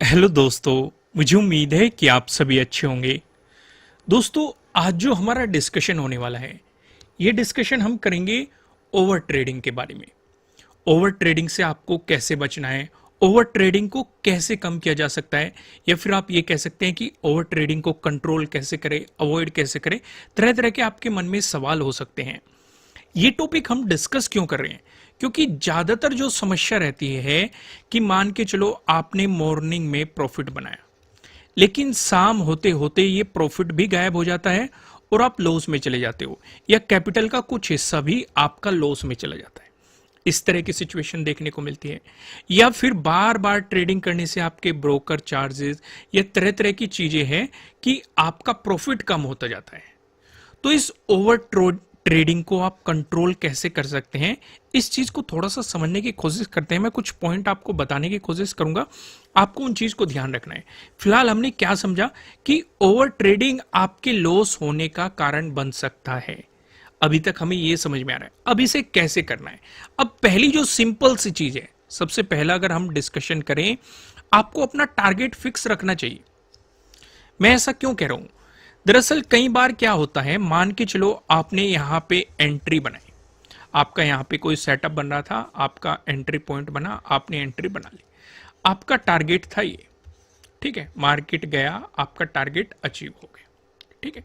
Hello दोस्तों। मुझे उम्मीद है कि आप सभी अच्छे होंगे। दोस्तों, आज जो हमारा डिस्कशन होने वाला है, ये डिस्कशन हम करेंगे ओवर ट्रेडिंग के बारे में। ओवर ट्रेडिंग से आपको कैसे बचना है, ओवर ट्रेडिंग को कैसे कम किया जा सकता है, या फिर आप ये कह सकते हैं कि ओवर ट्रेडिंग को कंट्रोल कैसे करें, अवॉइड कैसे करें। तरह तरह के आपके मन में सवाल हो सकते हैं। ये टॉपिक हम डिस्कस क्यों कर रहे हैं? क्योंकि ज्यादातर जो समस्या रहती है कि मान के चलो आपने मॉर्निंग में प्रॉफिट बनाया, लेकिन शाम होते होते ये प्रॉफिट भी गायब हो जाता है और आप लॉस में चले जाते हो, या कैपिटल का कुछ हिस्सा भी आपका लॉस में चला जाता है। इस तरह की सिचुएशन देखने को मिलती है। या फिर बार बार ट्रेडिंग करने से आपके ब्रोकर चार्जेस या तरह तरह की चीजें हैं कि आपका प्रॉफिट कम होता जाता है। तो इस ओवर ट्रेडिंग को आप कंट्रोल कैसे कर सकते हैं, इस चीज को थोड़ा सा समझने की कोशिश करते हैं। मैं कुछ पॉइंट आपको बताने की कोशिश करूंगा, आपको उन चीज को ध्यान रखना है। फिलहाल हमने क्या समझा कि ओवर ट्रेडिंग आपके लॉस होने का कारण बन सकता है। अभी तक हमें यह समझ में आ रहा है। अब इसे कैसे करना है? अब पहली जो सिंपल सी चीज है, सबसे पहला अगर हम डिस्कशन करें, आपको अपना टारगेट फिक्स रखना चाहिए। मैं ऐसा क्यों कह रहा हूं? दरअसल कई बार क्या होता है, मान के चलो आपने यहां पे एंट्री बनाई, आपका यहां पे कोई सेटअप बन रहा था, आपका एंट्री पॉइंट बना, आपने एंट्री बना ली, आपका टारगेट था ये, ठीक है, मार्केट गया, आपका टारगेट अचीव हो गया, ठीक है।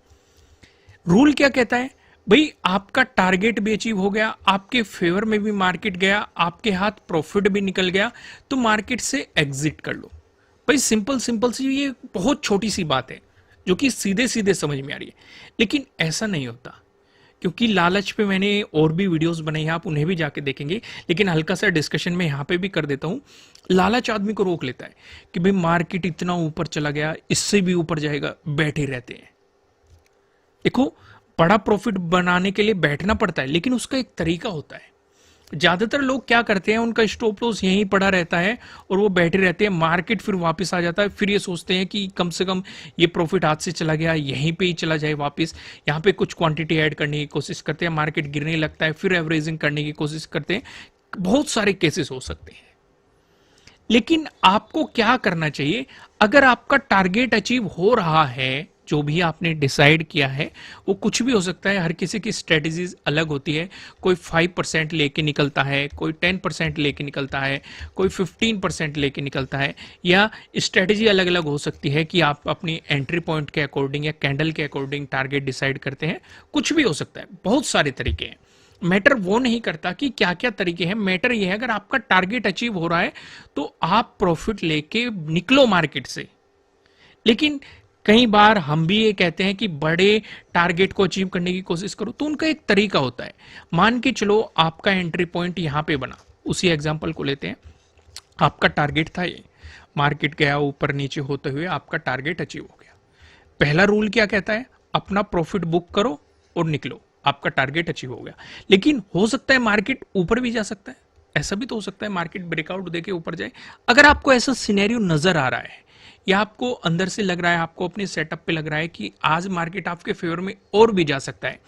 रूल क्या कहता है भाई? आपका टारगेट भी अचीव हो गया, आपके फेवर में भी मार्केट गया, आपके हाथ प्रॉफिट भी निकल गया, तो मार्केट से एग्जिट कर लो। भाई सिंपल सिंपल सी, ये बहुत छोटी सी बात है जो कि सीधे सीधे समझ में आ रही है, लेकिन ऐसा नहीं होता। क्योंकि लालच पे मैंने और भी वीडियोस बनाई हैं, आप उन्हें भी जाके देखेंगे, लेकिन हल्का सा डिस्कशन में यहां पे भी कर देता हूं। लालच आदमी को रोक लेता है कि भाई मार्केट इतना ऊपर चला गया, इससे भी ऊपर जाएगा, बैठे रहते हैं। देखो, बड़ा प्रॉफिट बनाने के लिए बैठना पड़ता है, लेकिन उसका एक तरीका होता है। ज्यादातर लोग क्या करते हैं, उनका स्टॉप लॉस यहीं पड़ा रहता है और वो बैठे रहते हैं। मार्केट फिर वापस आ जाता है, फिर ये सोचते हैं कि कम से कम ये प्रॉफिट हाथ से चला गया, यहीं पे ही चला जाए वापस। यहाँ पे कुछ क्वांटिटी ऐड करने की कोशिश करते हैं, मार्केट गिरने लगता है, फिर एवरेजिंग करने की कोशिश करते हैं। बहुत सारे केसेस हो सकते हैं। लेकिन आपको क्या करना चाहिए? अगर आपका टारगेट अचीव हो रहा है, जो भी आपने डिसाइड किया है, वो कुछ भी हो सकता है, हर किसी की स्ट्रेटेजीज अलग होती है। कोई 5% लेके निकलता है, कोई 10% लेके निकलता है, कोई 15% लेके निकलता है, या स्ट्रेटेजी अलग अलग हो सकती है कि आप अपनी एंट्री पॉइंट के अकॉर्डिंग या कैंडल के अकॉर्डिंग टारगेट डिसाइड करते हैं। कुछ भी हो सकता है, बहुत सारे तरीके हैं। मैटर वो नहीं करता कि क्या क्या तरीके हैं, मैटर ये है अगर आपका टारगेट अचीव हो रहा है तो आप प्रॉफिट लेके निकलो मार्केट से। लेकिन कई बार हम भी ये कहते हैं कि बड़े टारगेट को अचीव करने की कोशिश करो, तो उनका एक तरीका होता है। मान के चलो आपका एंट्री पॉइंट यहां पे बना, उसी एग्जांपल को लेते हैं। आपका टारगेट था ये, मार्केट गया ऊपर नीचे होते हुए, आपका टारगेट अचीव हो गया। पहला रूल क्या कहता है? अपना प्रॉफिट बुक करो और निकलो, आपका टारगेट अचीव हो गया। लेकिन हो सकता है मार्केट ऊपर भी जा सकता है, ऐसा भी तो हो सकता है मार्केट ब्रेकआउट देके ऊपर जाए। अगर आपको ऐसा सिनेरियो नजर आ रहा है, या आपको अंदर से लग रहा है, आपको अपने सेटअप पे लग रहा है कि आज मार्केट आपके फेवर में और भी जा सकता है,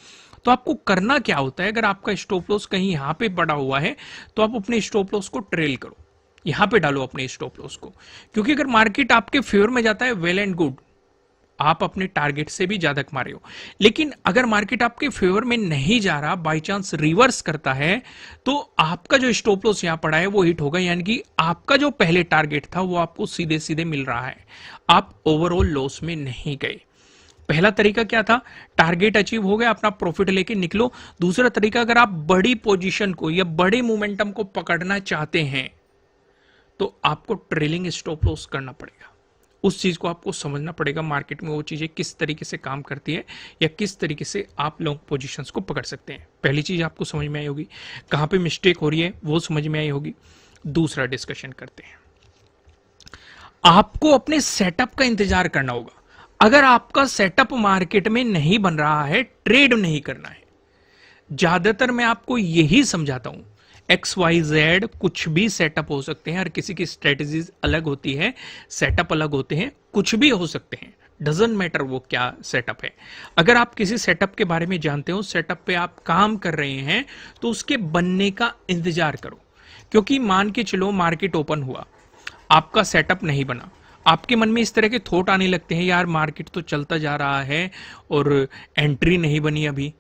तो आपको करना क्या होता है? अगर आपका स्टॉप लॉस कहीं यहां पे पड़ा हुआ है, तो आप अपने स्टॉप लॉस को ट्रेल करो, यहां पे डालो अपने स्टॉप लॉस को। क्योंकि अगर मार्केट आपके फेवर में जाता है, वेल एंड गुड, आप अपने टारगेट से भी ज्यादा कमा रहे हो। लेकिन अगर मार्केट आपके फेवर में नहीं जा रहा, बाई चांस रिवर्स करता है, तो आपका जो स्टॉप लॉस यहां पड़ा है वो हिट होगा, यानी कि आपका जो पहले टारगेट था वो आपको सीधे सीधे मिल रहा है, आप ओवरऑल लॉस में नहीं गए। पहला तरीका क्या था? टारगेट अचीव हो गया, अपना प्रॉफिट लेके निकलो। दूसरा तरीका, अगर आप बड़ी पोजीशन को या बड़े मोमेंटम को पकड़ना चाहते हैं, तो आपको ट्रेलिंग स्टॉप लॉस करना पड़ेगा। उस चीज को आपको समझना पड़ेगा, मार्केट में वो चीजें किस तरीके से काम करती है, या किस तरीके से आप लॉन्ग पोजीशंस को पकड़ सकते हैं। पहली चीज आपको समझ में आई होगी, कहां पे मिस्टेक हो रही है वो समझ में आई होगी। दूसरा डिस्कशन करते हैं। आपको अपने सेटअप का इंतजार करना होगा। अगर आपका सेटअप मार्केट में नहीं बन रहा है, ट्रेड नहीं करना है। ज्यादातर मैं आपको यही समझाता हूं, XYZ कुछ भी सेटअप हो सकते हैं, हर किसी की स्ट्रेटेजीज अलग होती है, सेटअप अलग होते हैं, कुछ भी हो सकते हैं, डजंट मैटर वो क्या सेटअप है। अगर आप किसी सेटअप के बारे में जानते हो, सेटअप पे आप काम कर रहे हैं, तो उसके बनने का इंतजार करो। क्योंकि मान के चलो मार्केट ओपन हुआ, आपका सेटअप नहीं बना, आपके मन में इस तरह के थॉट आने लगते हैं, यार मार्केट तो चलता जा रहा है और एंट्री नहीं बनी अभी,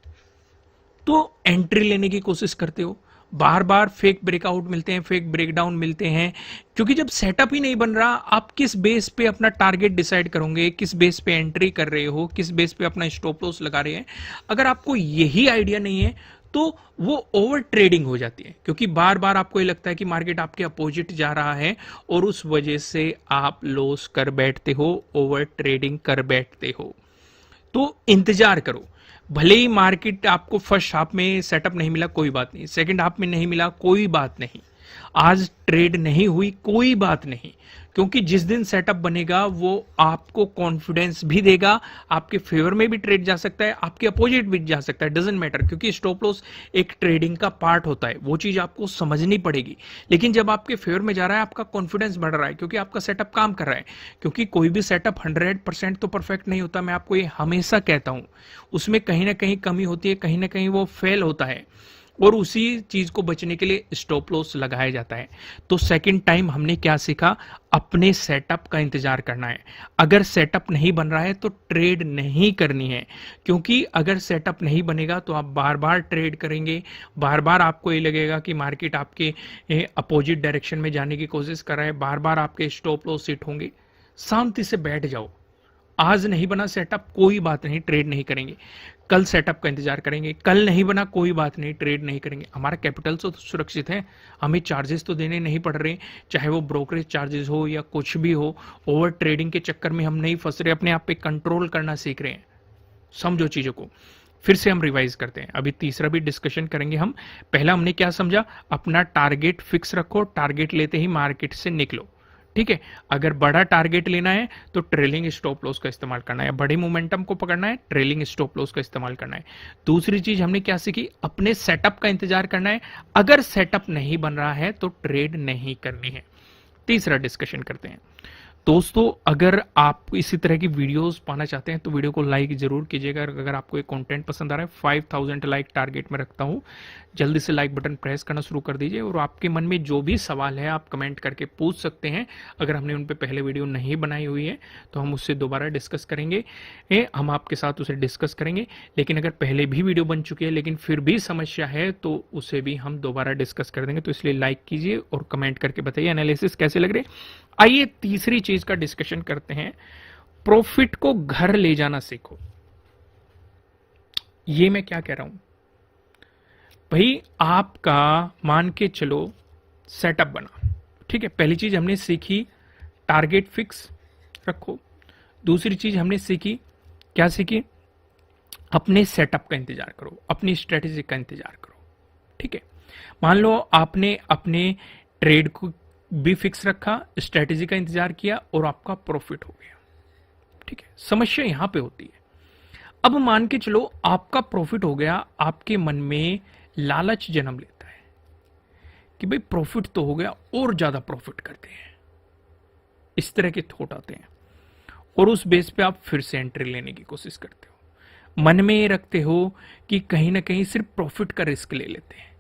तो एंट्री लेने की कोशिश करते हो, बार बार फेक ब्रेकआउट मिलते हैं, फेक ब्रेकडाउन मिलते हैं, क्योंकि जब सेटअप ही नहीं बन रहा, आप किस बेस पे अपना टारगेट डिसाइड करोगे, किस बेस पे एंट्री कर रहे हो, किस बेस पे अपना स्टॉप लॉस लगा रहे हैं। अगर आपको यही आइडिया नहीं है तो वो ओवर ट्रेडिंग हो जाती है, क्योंकि बार बार आपको ये लगता है कि मार्केट आपके अपोजिट जा रहा है और उस वजह से आप लॉस कर बैठते हो, ओवर ट्रेडिंग कर बैठते हो। तो इंतजार करो, भले ही मार्केट आपको फर्स्ट हाफ में सेटअप नहीं मिला कोई बात नहीं, सेकंड हाफ में नहीं मिला कोई बात नहीं, आज ट्रेड नहीं हुई कोई बात नहीं, क्योंकि जिस दिन सेटअप बनेगा वो आपको कॉन्फिडेंस भी देगा, आपके फेवर में भी ट्रेड जा सकता है, आपके अपोजिट भी जा सकता है, डजंट मैटर, क्योंकि स्टॉप लॉस एक ट्रेडिंग का पार्ट होता है, वो चीज आपको समझनी पड़ेगी। लेकिन जब आपके फेवर में जा रहा है, आपका कॉन्फिडेंस बढ़ रहा है, क्योंकि आपका सेटअप काम कर रहा है, क्योंकि कोई भी सेटअप 100% तो परफेक्ट नहीं होता, मैं आपको ये हमेशा कहता हूं, उसमें कहीं ना कहीं कमी होती है, कहीं ना कहीं वो फेल होता है, और उसी चीज को बचने के लिए स्टॉप लॉस लगाया जाता है। तो सेकंड टाइम हमने क्या सीखा, अपने सेटअप का इंतजार करना है। अगर सेटअप नहीं बन रहा है तो ट्रेड नहीं करनी है, क्योंकि अगर सेटअप नहीं बनेगा तो आप बार बार ट्रेड करेंगे, बार बार आपको ये लगेगा कि मार्केट आपके अपोजिट डायरेक्शन में जाने की कोशिश कर रहा है, बार बार आपके स्टॉप लॉस हिट होंगे। शांति से बैठ जाओ, आज नहीं बना सेटअप कोई बात नहीं, ट्रेड नहीं करेंगे, कल सेटअप का इंतजार करेंगे, कल नहीं बना कोई बात नहीं, ट्रेड नहीं करेंगे, हमारा कैपिटल तो सुरक्षित है, हमें चार्जेस तो देने नहीं पड़ रहे, चाहे वो ब्रोकरेज चार्जेस हो या कुछ भी हो, ओवर ट्रेडिंग के चक्कर में हम नहीं फंस रहे, अपने आप पे कंट्रोल करना सीख रहे हैं। समझो चीजों को, फिर से हम रिवाइज करते हैं, अभी तीसरा भी डिस्कशन करेंगे हम। पहला हमने क्या समझा, अपना टारगेट फिक्स रखो, टारगेट लेते ही मार्केट से निकलो, ठीक है। अगर बड़ा टारगेट लेना है तो ट्रेलिंग स्टॉप लॉस का इस्तेमाल करना है, बड़े मोमेंटम को पकड़ना है, ट्रेलिंग स्टॉप लॉस का इस्तेमाल करना है। दूसरी चीज हमने क्या सीखी, अपने सेटअप का इंतजार करना है, अगर सेटअप नहीं बन रहा है तो ट्रेड नहीं करनी है। तीसरा डिस्कशन करते हैं दोस्तों, अगर आप इसी तरह की वीडियोस पाना चाहते हैं तो वीडियो को लाइक जरूर कीजिएगा। अगर आपको ये कंटेंट पसंद आ रहा है, 5000 लाइक टारगेट में रखता हूं, जल्दी से लाइक बटन प्रेस करना शुरू कर दीजिए, और आपके मन में जो भी सवाल है आप कमेंट करके पूछ सकते हैं। अगर हमने उन पे पहले वीडियो नहीं बनाई हुई है तो हम उससे दोबारा डिस्कस करेंगे, हम आपके साथ उसे डिस्कस करेंगे। लेकिन अगर पहले भी वीडियो बन चुकी है लेकिन फिर भी समस्या है तो उसे भी हम दोबारा डिस्कस कर देंगे। तो इसलिए लाइक कीजिए और कमेंट करके बताइए एनालिसिस कैसे लग रहे। आइए तीसरी चीज का डिस्कशन करते हैं, प्रॉफिट को घर ले जाना सीखो। ये मैं क्या कह रहा हूं भाई, आपका मान के चलो सेटअप बना, ठीक है। पहली चीज हमने सीखी टारगेट फिक्स रखो। दूसरी चीज हमने सीखी, क्या सीखी, अपने सेटअप का इंतजार करो, अपनी स्ट्रेटेजी का इंतजार करो, ठीक है। मान लो आपने अपने ट्रेड को भी फिक्स रखा, स्ट्रेटेजी का इंतजार किया और आपका प्रॉफिट हो गया, ठीक है। समस्या यहां पे होती है, अब मान के चलो आपका प्रॉफिट हो गया, आपके मन में लालच जन्म लेता है कि भाई प्रॉफिट तो हो गया और ज्यादा प्रॉफिट करते हैं, इस तरह के थॉट आते हैं, और उस बेस पे आप फिर से एंट्री लेने की कोशिश करते हो। मन में ये रखते हो कि कहीं ना कहीं सिर्फ प्रॉफिट का रिस्क ले लेते हैं,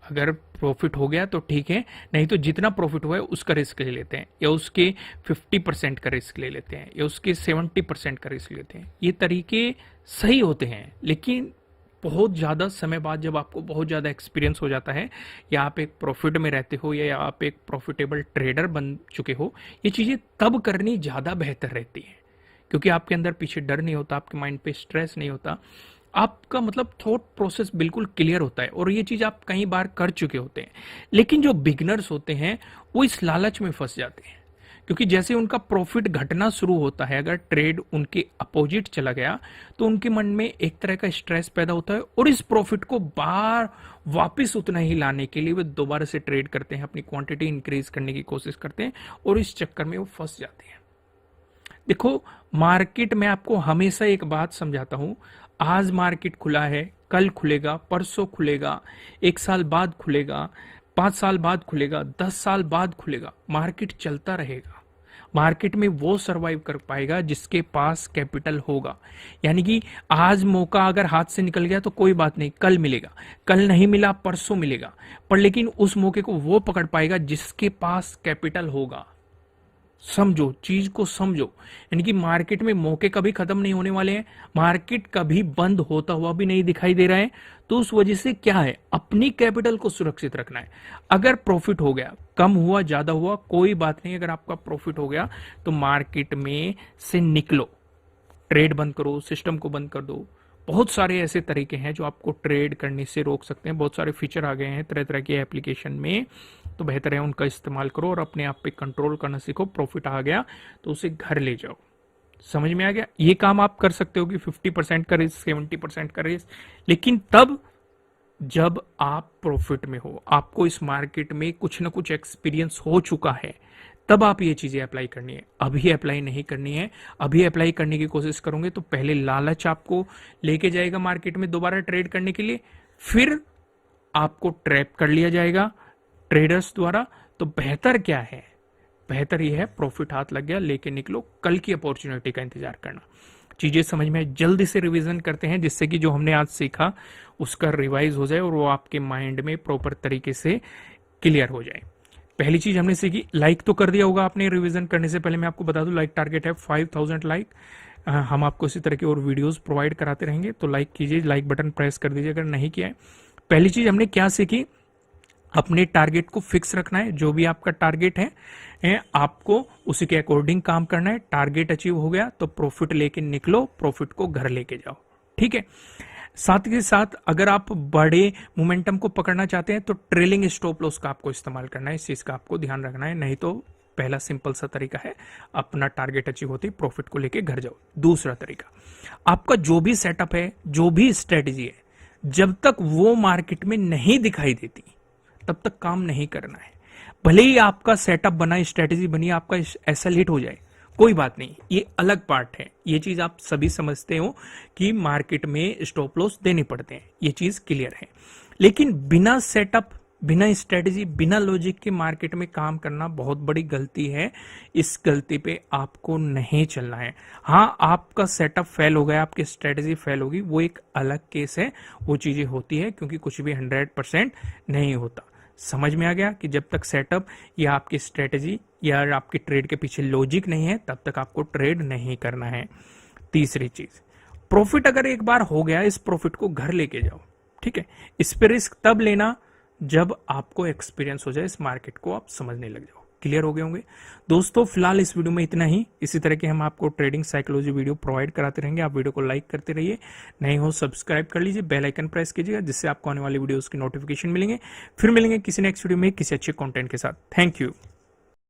अगर प्रॉफिट हो गया तो ठीक है, नहीं तो जितना प्रॉफिट हुआ है उसका रिस्क ले लेते हैं, या उसके 50% का रिस्क ले लेते हैं, या उसके 70% का रिस्क लेते हैं। ये तरीके सही होते हैं, लेकिन बहुत ज़्यादा समय बाद जब आपको बहुत ज़्यादा एक्सपीरियंस हो जाता है, या आप एक प्रॉफिट में रहते हो, या आप एक प्रॉफिटेबल ट्रेडर बन चुके हो, ये चीज़ें तब करनी ज़्यादा बेहतर रहती है, क्योंकि आपके अंदर पीछे डर नहीं होता, आपके माइंड पे स्ट्रेस नहीं होता, आपका मतलब थॉट प्रोसेस बिल्कुल क्लियर होता है, और ये चीज आप कई बार कर चुके होते हैं। लेकिन जो बिगनर्स होते हैं वो इस लालच में फंस जाते हैं, क्योंकि जैसे उनका प्रॉफिट घटना शुरू होता है, अगर ट्रेड उनके अपोजिट चला गया तो उनके मन में एक तरह का स्ट्रेस पैदा होता है, और इस प्रॉफिट को बार वापिस उतना ही लाने के लिए वे दोबारा से ट्रेड करते हैं, अपनी क्वांटिटी इंक्रीज करने की कोशिश करते हैं, और इस चक्कर में वो फंस जाते हैं। देखो, मार्केट में आपको हमेशा एक बात समझाता हूं, आज मार्केट खुला है, कल खुलेगा, परसों खुलेगा, 1 साल बाद खुलेगा, 5 साल बाद खुलेगा, 10 साल बाद खुलेगा, मार्केट चलता रहेगा। मार्केट में वो सरवाइव कर पाएगा जिसके पास कैपिटल होगा। यानी कि आज मौका अगर हाथ से निकल गया तो कोई बात नहीं, कल मिलेगा, कल नहीं मिला परसों मिलेगा, पर लेकिन उस मौके को वो पकड़ पाएगा जिसके पास कैपिटल होगा। समझो, चीज को समझो। यानी कि मार्केट में मौके कभी खत्म नहीं होने वाले हैं, मार्केट कभी बंद होता हुआ भी नहीं दिखाई दे रहा है। तो उस वजह से क्या है, अपनी कैपिटल को सुरक्षित रखना है। अगर प्रॉफिट हो गया, कम हुआ ज्यादा हुआ कोई बात नहीं, अगर आपका प्रॉफिट हो गया तो मार्केट में से निकलो, ट्रेड बंद करो, सिस्टम को बंद कर दो। बहुत सारे ऐसे तरीके हैं जो आपको ट्रेड करने से रोक सकते हैं। बहुत सारे फीचर आ गए हैं तरह तरह के एप्लीकेशन में, तो बेहतर है उनका इस्तेमाल करो और अपने आप पे कंट्रोल करना सीखो। प्रॉफिट आ गया तो उसे घर ले जाओ। समझ में आ गया? ये काम आप कर सकते हो कि 50% का रिस्क, 70% का रिस्क, लेकिन तब जब आप प्रॉफिट में हो, आपको इस मार्केट में कुछ ना कुछ एक्सपीरियंस हो चुका है, तब आप ये चीजें अप्लाई करनी है। अभी अप्लाई नहीं करनी है। अभी अप्लाई करने की कोशिश करोगे तो पहले लालच आपको लेके जाएगा मार्केट में दोबारा ट्रेड करने के लिए, फिर आपको ट्रैप कर लिया जाएगा ट्रेडर्स द्वारा। तो बेहतर क्या है, बेहतर यह है प्रॉफिट हाथ लग गया लेके निकलो, कल की अपॉर्चुनिटी का इंतजार करना। चीजें समझ में, जल्दी से रिवीजन करते हैं जिससे कि जो हमने आज सीखा उसका रिवाइज हो जाए और वो आपके माइंड में प्रॉपर तरीके से क्लियर हो जाए। पहली चीज हमने सीखी, लाइक तो कर दिया होगा आपने। रिवीजन करने से पहले मैं आपको बता दूं, लाइक टारगेट है 5000 लाइक। हम आपको इसी तरह के और वीडियोस प्रोवाइड कराते रहेंगे, तो लाइक कीजिए, लाइक बटन प्रेस कर दीजिए अगर नहीं किया है। पहली चीज हमने क्या सीखी, अपने टारगेट को फिक्स रखना है। जो भी आपका टारगेट है आपको उसी के अकॉर्डिंग काम करना है। टारगेट अचीव हो गया तो प्रॉफिट लेके निकलो, प्रॉफिट को घर लेके जाओ। ठीक है, साथ के साथ अगर आप बड़े मोमेंटम को पकड़ना चाहते हैं तो ट्रेलिंग स्टॉप लॉस का आपको इस्तेमाल करना है। इस चीज का आपको ध्यान रखना है, नहीं तो पहला सिंपल सा तरीका है, अपना टारगेट अचीव होते ही प्रॉफिट को लेके घर जाओ। दूसरा तरीका, आपका जो भी सेटअप है, जो भी स्ट्रेटेजी है, जब तक वो मार्केट में नहीं दिखाई देती तब तक काम नहीं करना है। भले ही आपका सेटअप बना, स्ट्रेटेजी बनी, आपका एसएल हिट हो जाए, कोई बात नहीं, ये अलग पार्ट है। ये चीज आप सभी समझते हो कि मार्केट में स्टॉप लॉस देने पड़ते हैं, ये चीज क्लियर है। लेकिन बिना सेटअप, बिना स्ट्रेटेजी, बिना लॉजिक के मार्केट में काम करना बहुत बड़ी गलती है। इस गलती पे आपको नहीं चलना है। हाँ, आपका सेटअप फेल हो गया, आपकी स्ट्रेटेजी फेल होगी, वो एक अलग केस है। वो चीजें होती है क्योंकि कुछ भी 100% नहीं होता। समझ में आ गया कि जब तक सेटअप या आपकी स्ट्रेटेजी या आपकी ट्रेड के पीछे लॉजिक नहीं है तब तक आपको ट्रेड नहीं करना है। तीसरी चीज, प्रॉफिट अगर एक बार हो गया, इस प्रॉफिट को घर लेके जाओ। ठीक है, इस पे रिस्क तब लेना जब आपको एक्सपीरियंस हो जाए, इस मार्केट को आप समझने लग जाओ। क्लियर हो गए होंगे दोस्तों। फिलहाल इस वीडियो में इतना ही। इसी तरह के हम आपको ट्रेडिंग साइकोलॉजी वीडियो प्रोवाइड कराते रहेंगे। आप वीडियो को लाइक करते रहिए, नहीं हो सब्सक्राइब कर लीजिए, बेल आइकन प्रेस कीजिएगा जिससे आपको आने वाली वीडियोस की नोटिफिकेशन मिलेंगे। फिर मिलेंगे किसी नेक्स्ट वीडियो में किसी अच्छे कंटेंट के साथ। Thank you.